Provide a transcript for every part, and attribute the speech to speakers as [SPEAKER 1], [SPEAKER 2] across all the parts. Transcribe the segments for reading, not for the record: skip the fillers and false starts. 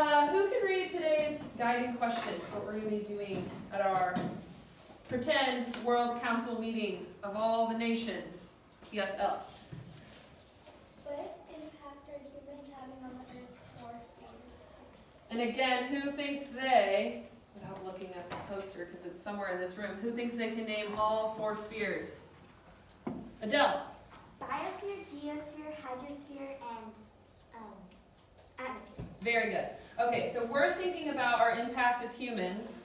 [SPEAKER 1] who can read today's guiding questions, what we're going to be doing at our pretend World Council meeting of all the nations, CSL?
[SPEAKER 2] What impact are humans having on the Earth's force fields?
[SPEAKER 1] And again, who thinks they, without looking at the poster because it's somewhere in this room, who thinks they can name all 4 spheres? Adele.
[SPEAKER 2] Biosphere, geosphere, hydrosphere, and atmosphere.
[SPEAKER 1] Very good. Okay, so we're thinking about our impact as humans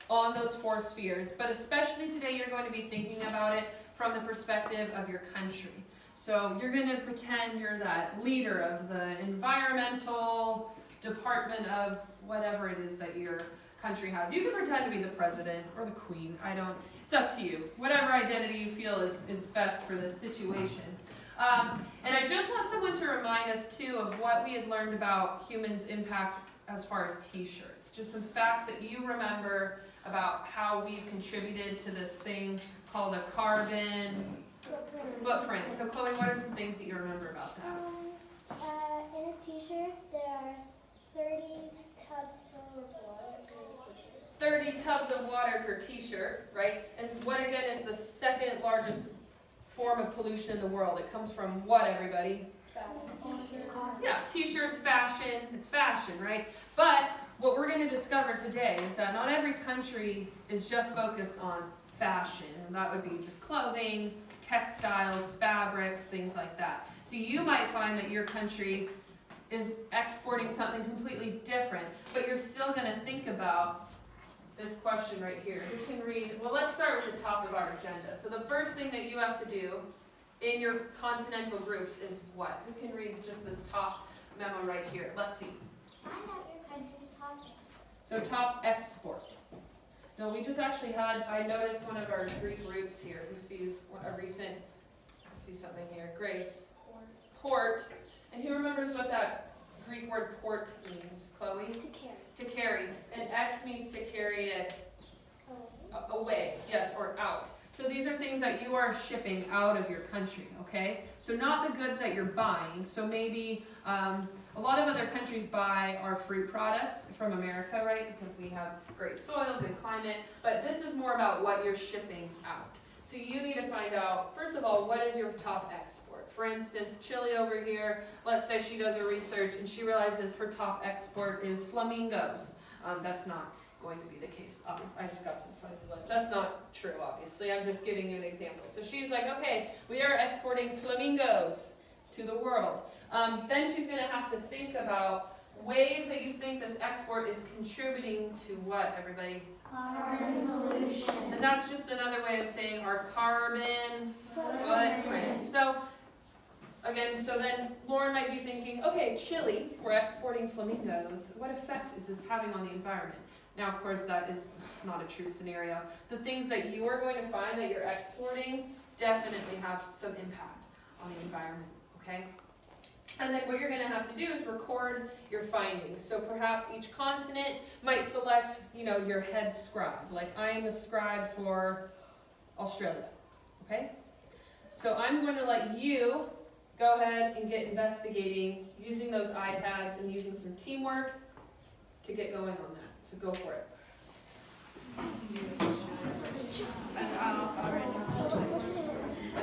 [SPEAKER 1] on those 4 spheres, but especially today you're going to be thinking about it from the perspective of your country. So you're going to pretend you're that leader of the environmental department of whatever it is that your country has. You can pretend to be the president or the queen. It's up to you. Whatever identity you feel is best for this situation. And I just want someone to remind us too of what we had learned about humans' impact as far as t-shirts. Just some facts that you remember about how we've contributed to this thing called a carbon footprint. So Chloe, what are some things that you remember about that?
[SPEAKER 2] In a t-shirt, there are 30 tubs full of water per t-shirt.
[SPEAKER 1] 30 tubs of water per t-shirt, right? And what again is the second largest form of pollution in the world? It comes from what, everybody? Yeah, t-shirts, fashion, it's fashion, right? But what we're going to discover today is that not every country is just focused on fashion. That would be just clothing, textiles, fabrics, things like that. So you might find that your country is exporting something completely different, but you're still going to think about this question right here. Who can read? Well, let's start with the top of our agenda. So the first thing that you have to do in your continental groups is what? Who can read just this top memo right here? Let's see.
[SPEAKER 2] Find out your country's top export.
[SPEAKER 1] So top export. No, we just actually had, I noticed one of our Greek groups here who sees a recent, I see something here, Grace. Port. And who remembers what that Greek word port means? Chloe?
[SPEAKER 2] To carry.
[SPEAKER 1] To carry. And X means to carry it away, yes, or out. So these are things that you are shipping out of your country, okay? So not the goods that you're buying. So maybe a lot of other countries buy our fruit products from America, right? Because we have great soil, good climate. But this is more about what you're shipping out. So you need to find out, first of all, what is your top export? For instance, Chile over here, let's say she does her research and she realizes her top export is flamingos. That's not going to be the case, obviously. I just got some funny looks. That's not true, obviously. I'm just giving you an example. So she's like, okay, we are exporting flamingos to the world. Then she's going to have to think about ways that you think this export is contributing to what, everybody?
[SPEAKER 2] Carbon pollution.
[SPEAKER 1] And that's just another way of saying our carbon footprint. So, again, so then Lauren might be thinking, okay, Chile, we're exporting flamingos. What effect is this having on the environment? Now, of course, that is not a true scenario. The things that you are going to find that you're exporting definitely have some impact on the environment, okay? And then what you're going to have to do is record your findings. So perhaps each continent might select, your head scribe. Like I am the scribe for Australia, okay? So I'm going to let you go ahead and get investigating using those iPads and using some teamwork to get going on that. So go for it.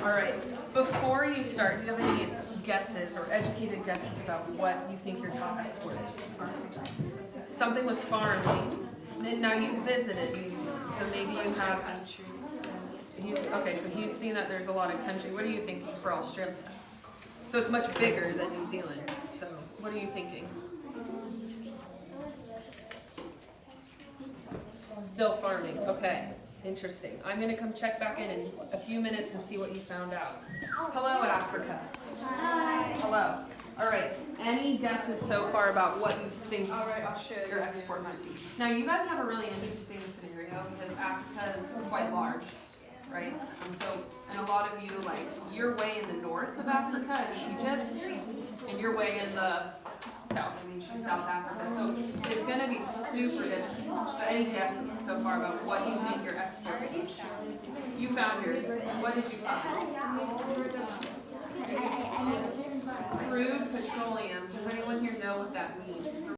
[SPEAKER 1] All right, before you start, do you have any guesses or educated guesses about what you think your top export is? Something with farming. And now you visited New Zealand, so maybe you have... so he's seen that there's a lot of country. What are you thinking for Australia? So it's much bigger than New Zealand. So what are you thinking? Still farming. Okay. Interesting. I'm going to come check back in a few minutes and see what you found out. Hello, Africa.
[SPEAKER 2] Hi.
[SPEAKER 1] Hello. All right. Any guesses so far about what you think your export might be? Now, you guys have a really interesting scenario because Africa is quite large, right? And a lot of you, you're way in the north of Africa in Egypt, and you're way in the south. I mean, she's South Africa. So it's going to be super different. But any guesses so far about what you think your export is? You found yours. What did you find? Crude petroleum. Does anyone here know what that means?